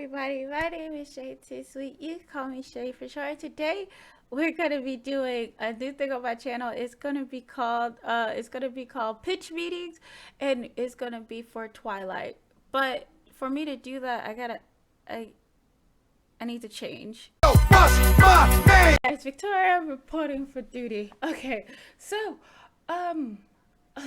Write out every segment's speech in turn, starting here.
everybody, my name is Shaytosweet. You can call me Shay for short. Today we're gonna be doing a new thing on my channel. It's gonna be called Pitch Meetings, and it's gonna be for Twilight. But for me to do that, I need to change. It's Victoria reporting for duty. Okay, so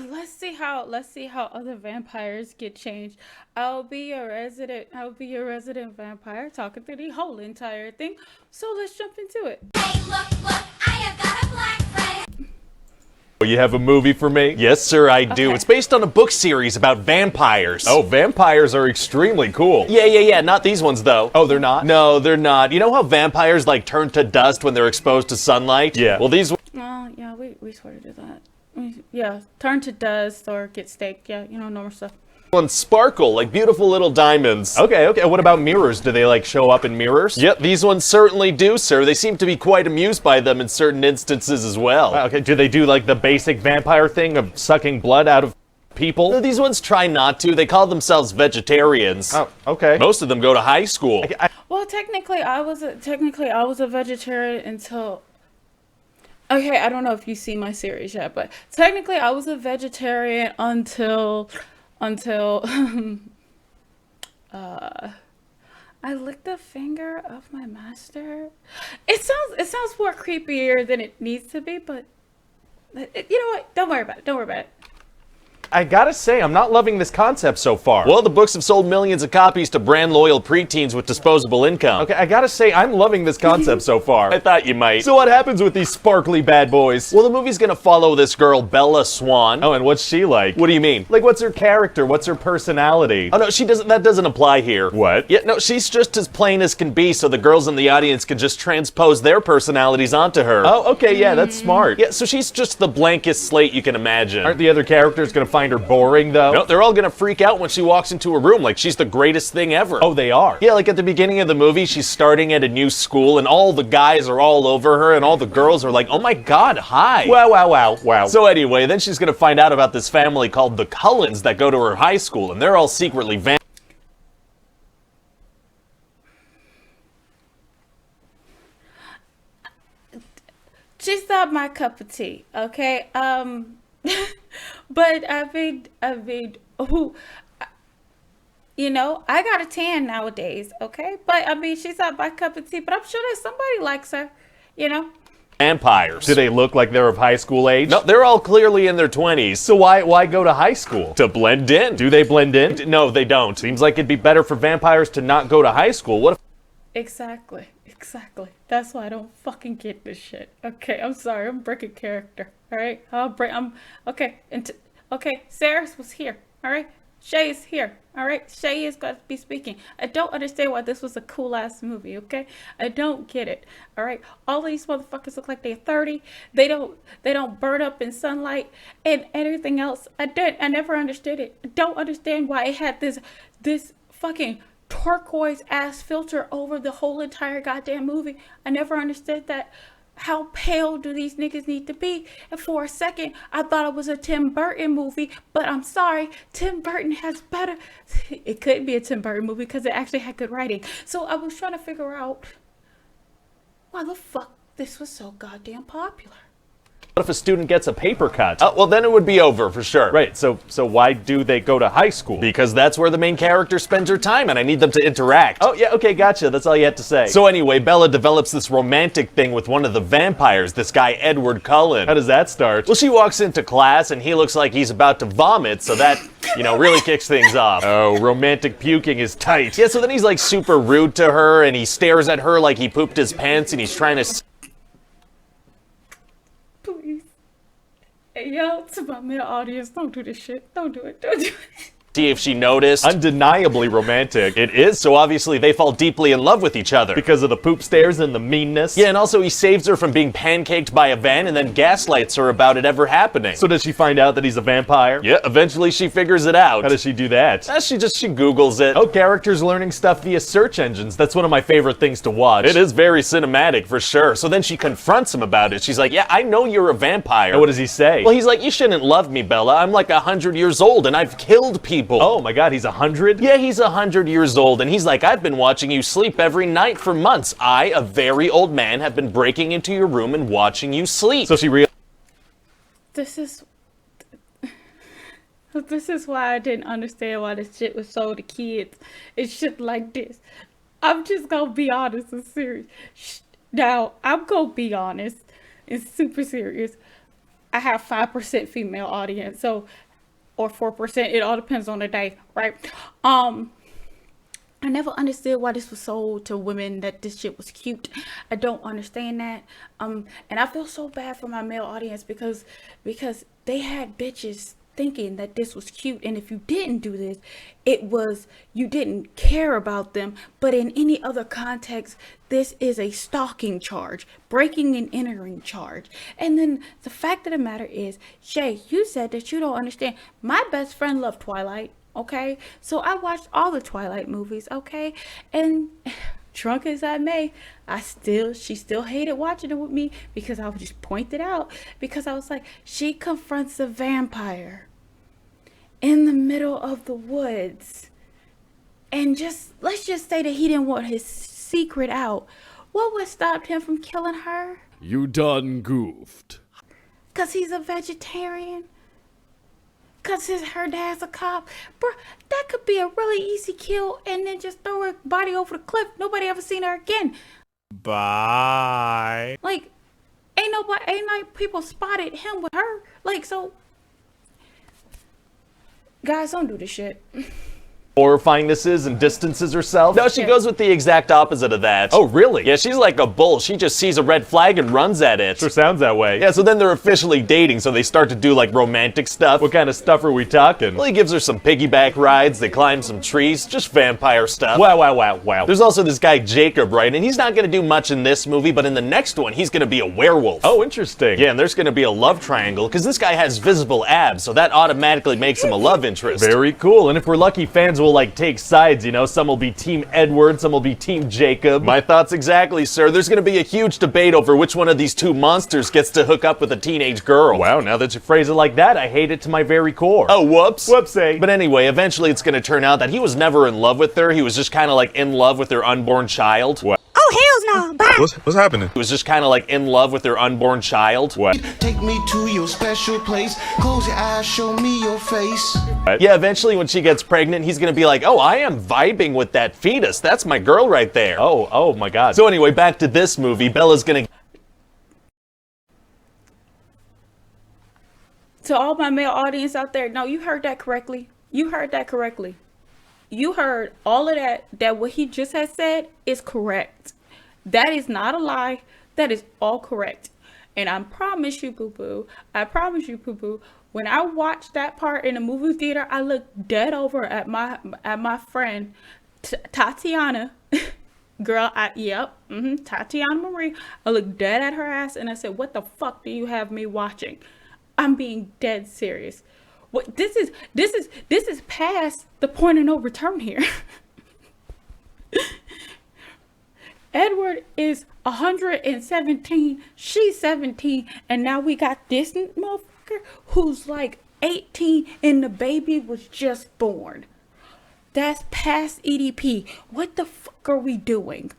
let's see how other vampires get changed. I'll be your resident vampire talking through the whole entire thing. So let's jump into it. Hey, look, I have got a black friend. You have a movie for me? Yes, sir, I do. Okay. It's based on a book series about vampires. Oh, vampires are extremely cool. Yeah. Not these ones, though. Oh, they're not? No, they're not. You know how vampires, like, turn to dust when they're exposed to sunlight? Yeah. Well, these... Oh, yeah, we sort of do that. Yeah, turn to dust or get staked. Yeah, you know, normal stuff. ones sparkle like beautiful little diamonds. Okay. What about mirrors? Do they, like, show up in mirrors? Yep, these ones certainly do, sir. They seem to be quite amused by them in certain instances as well. Okay, do they do, like, the basic vampire thing of sucking blood out of people? No, these ones try not to. They call themselves vegetarians. Oh, okay. Most of them go to high school. Well, technically, I was a vegetarian until. Okay, I don't know if you see my series yet, but technically, I was a vegetarian until I licked the finger of my master. It sounds more creepier than it needs to be, but you know what? Don't worry about it. I gotta say, I'm not loving this concept so far. Well, the books have sold millions of copies to brand-loyal preteens with disposable income. Okay, I gotta say, I'm loving this concept so far. I thought you might. So what happens with these sparkly bad boys? Well, the movie's gonna follow this girl, Bella Swan. Oh, and what's she like? What do you mean? Like, what's her character? What's her personality? Oh, no, that doesn't apply here. What? Yeah, no, she's just as plain as can be, so the girls in the audience can just transpose their personalities onto her. Oh, okay, yeah, that's smart. Yeah, so she's just the blankest slate you can imagine. Aren't the other characters gonna find her boring, though? No, they're all gonna freak out when she walks into a room like she's the greatest thing ever. Oh, they are? Yeah, like at the beginning of the movie, she's starting at a new school and all the guys are all over her and all the girls are like, oh my god, hi. Wow. So anyway, then she's gonna find out about this family called the Cullens that go to her high school and they're all secretly She's not my cup of tea, okay? But I mean, you know, I got a tan nowadays, okay? But I mean, she's not my cup of tea, but I'm sure that somebody likes her, you know? vampires. Do they look like they're of high school age? No, they're all clearly in their 20s. So why go to high school? To blend in. Do they blend in? No, they don't. Seems like it'd be better for vampires to not go to high school. What if... Exactly. That's why I don't fucking get this shit. Okay, I'm sorry. I'm breaking character. All right, okay. Okay, Sarah was here. All right, Shay is here. All right, Shay is going to be speaking. I don't understand why this was a cool ass movie. Okay, I don't get it. All right, all these motherfuckers look like they're 30. They don't burn up in sunlight and everything else. I never understood it. I don't understand why it had this fucking turquoise ass filter over the whole entire goddamn movie. I never understood that. How pale do these niggas need to be? And for a second, I thought it was a Tim Burton movie, but I'm sorry, Tim Burton has better. It couldn't be a Tim Burton movie because it actually had good writing. So I was trying to figure out why the fuck this was so goddamn popular. What if a student gets a paper cut? Well, then it would be over for sure. Right, so why do they go to high school? Because that's where the main character spends her time, and I need them to interact. Oh, yeah, okay, gotcha. That's all you had to say. So anyway, Bella develops this romantic thing with one of the vampires, this guy Edward Cullen. How does that start? Well, she walks into class, and he looks like he's about to vomit, so that, you know, really kicks things off. Oh, romantic puking is tight. Yeah, so then he's like super rude to her, and he stares at her like he pooped his pants, and he's trying to... Please. Hey, yo, to my male audience, don't do this shit. Don't do it. see if she noticed. Undeniably romantic. It is, so obviously they fall deeply in love with each other. Because of the poop stares and the meanness? Yeah, and also he saves her from being pancaked by a van and then gaslights her about it ever happening. So does she find out that he's a vampire? Yeah, eventually she figures it out. How does she do that? She Googles it. Oh, characters learning stuff via search engines. That's one of my favorite things to watch. It is very cinematic, for sure. So then she confronts him about it. She's like, yeah, I know you're a vampire. And what does he say? Well, he's like, you shouldn't love me, Bella. I'm like 100 years old and I've killed people people. Oh my god, he's 100? Yeah, he's 100 years old, and he's like, I've been watching you sleep every night for months. I, a very old man, have been breaking into your room and watching you sleep. So she This is why I didn't understand why this shit was sold to kids. It's shit like this. I'm just gonna be honest and serious. Now, I'm gonna be honest. It's super serious. I have 5% female audience, so, or 4%. It all depends on the day, right? I never understood why this was sold to women, that this shit was cute. I don't understand that. And I feel so bad for my male audience because they had bitches thinking that this was cute, and if you didn't do this, it was you didn't care about them. But in any other context, this is a stalking charge, breaking and entering charge. And then the fact of the matter is, Shay, you said that you don't understand. My best friend loved Twilight, okay? So I watched all the Twilight movies, okay? And drunk as I may, she still hated watching it with me because I would just point it out, because I was like, she confronts a vampire in the middle of the woods, and let's just say that he didn't want his secret out. What would stop him from killing her? You done goofed. 'Cause he's a vegetarian? 'Cause her dad's a cop? Bruh, that could be a really easy kill, and then just throw her body over the cliff. Nobody ever seen her again. Bye. Like, ain't like people spotted him with her. Like, so guys, don't do this shit. horrifying this is and distances herself? No, she goes with the exact opposite of that. Oh, really? Yeah, she's like a bull. She just sees a red flag and runs at it. Sure sounds that way. Yeah, so then they're officially dating, so they start to do like romantic stuff. What kind of stuff are we talking? Well, he gives her some piggyback rides, they climb some trees, just vampire stuff. Wow. There's also this guy Jacob, right? And he's not gonna do much in this movie, but in the next one, he's gonna be a werewolf. Oh, interesting. Yeah, and there's gonna be a love triangle, because this guy has visible abs, so that automatically makes him a love interest. Very cool. And if we're lucky, fans will like take sides, you know? Some will be Team Edward, some will be Team Jacob. My thoughts exactly, sir. There's gonna be a huge debate over which one of these two monsters gets to hook up with a teenage girl. Wow, now that you phrase it like that, I hate it to my very core. Oh, whoops. Whoopsie. But anyway, eventually it's gonna turn out that he was never in love with her. He was just kind of like in love with her unborn child. What? Oh, hells no. Bye. What's happening? He was just kind of like in love with their unborn child. What? Take me to your special place. Close your eyes, show me your face. Yeah, eventually when she gets pregnant, he's gonna be like, oh, I am vibing with that fetus. That's my girl right there. Oh my god. So anyway, back to this movie. Bella's gonna... To all my male audience out there, no, you heard that correctly. You heard that correctly. You heard all of that what he just has said is correct. That is not a lie. That is all correct. And I promise you, Poo-Poo, when I watched that part in the movie theater, I looked dead over at my friend, Tatiana. Girl, Tatiana Marie. I looked dead at her ass and I said, what the fuck do you have me watching? I'm being dead serious. What this is past the point of no return here. Edward is 117, she's 17, and now we got this motherfucker who's like 18 and the baby was just born. That's past EDP. What the fuck are we doing?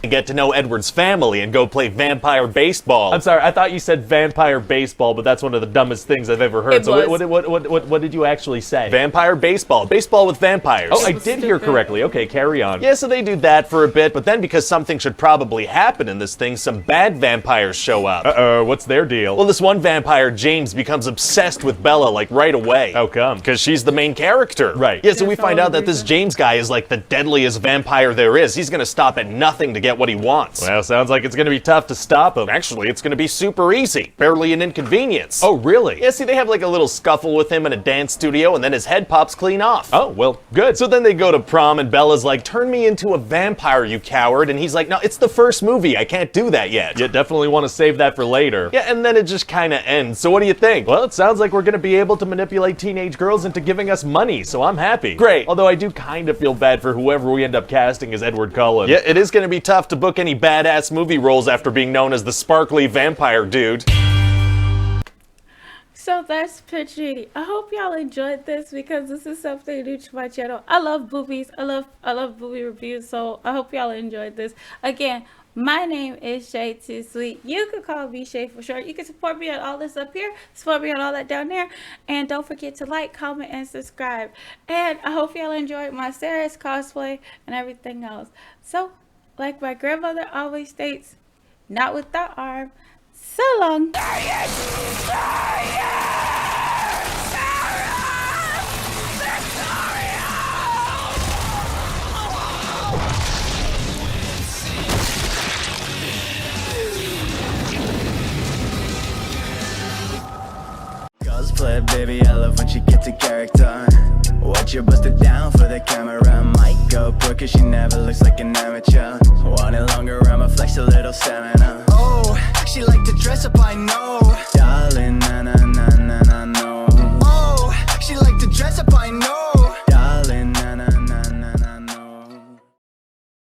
get to know Edward's family and go play vampire baseball. I'm sorry, I thought you said vampire baseball, but that's one of the dumbest things I've ever heard. It So was. what did you actually say? Vampire baseball. Baseball with vampires. Oh, I was did hear stupid. correctly. Okay, carry on. Yeah, so they do that for a bit, but then because something should probably happen in this thing, some bad vampires show up. Uh-oh, what's their deal? Well, this one vampire, James, becomes obsessed with Bella, like, right away. How come? Because she's the main character. Right. Yeah, so we That's find all out the that this reason. James guy is like the deadliest vampire there is. He's gonna stop at nothing to get what he wants. Well, sounds like it's gonna be tough to stop him. Actually, it's gonna be super easy. Barely an inconvenience. Oh, really? Yeah, see, they have like a little scuffle with him in a dance studio, and then his head pops clean off. Oh, well, good. So then they go to prom, and Bella's like, turn me into a vampire, you coward. And he's like, no, it's the first movie. I can't do that yet. You definitely want to save that for later. Yeah, and then it just kind of ends. So what do you think? Well, it sounds like we're gonna be able to manipulate teenage girls into giving us money, so I'm happy. Great. Although I do kind of feel bad for whoever we end up casting as Edward Cullen. Yeah, it is going to be tough to book any badass movie roles after being known as the sparkly vampire dude. So that's Pitch Meeting. I hope y'all enjoyed this because this is something new to my channel. I love boobies. I love movie reviews. So I hope y'all enjoyed this. Again, my name is Shaytosweet. You can call me Shay for short. You can support me on all this up here, support me on all that down there, and don't forget to like, comment, and subscribe. And I hope y'all enjoyed my Sarah's cosplay and everything else. So, like my grandmother always states, not with that arm. So long. Cosplay, baby, I love when she gets a character. Watch her bust it down for the camera. Might go poor cause she never looks like an amateur. Want it longer, I'ma flex a little stamina. Oh, she like to dress up, I know. Darling, na na na na na no. Oh, she like to dress up, I know.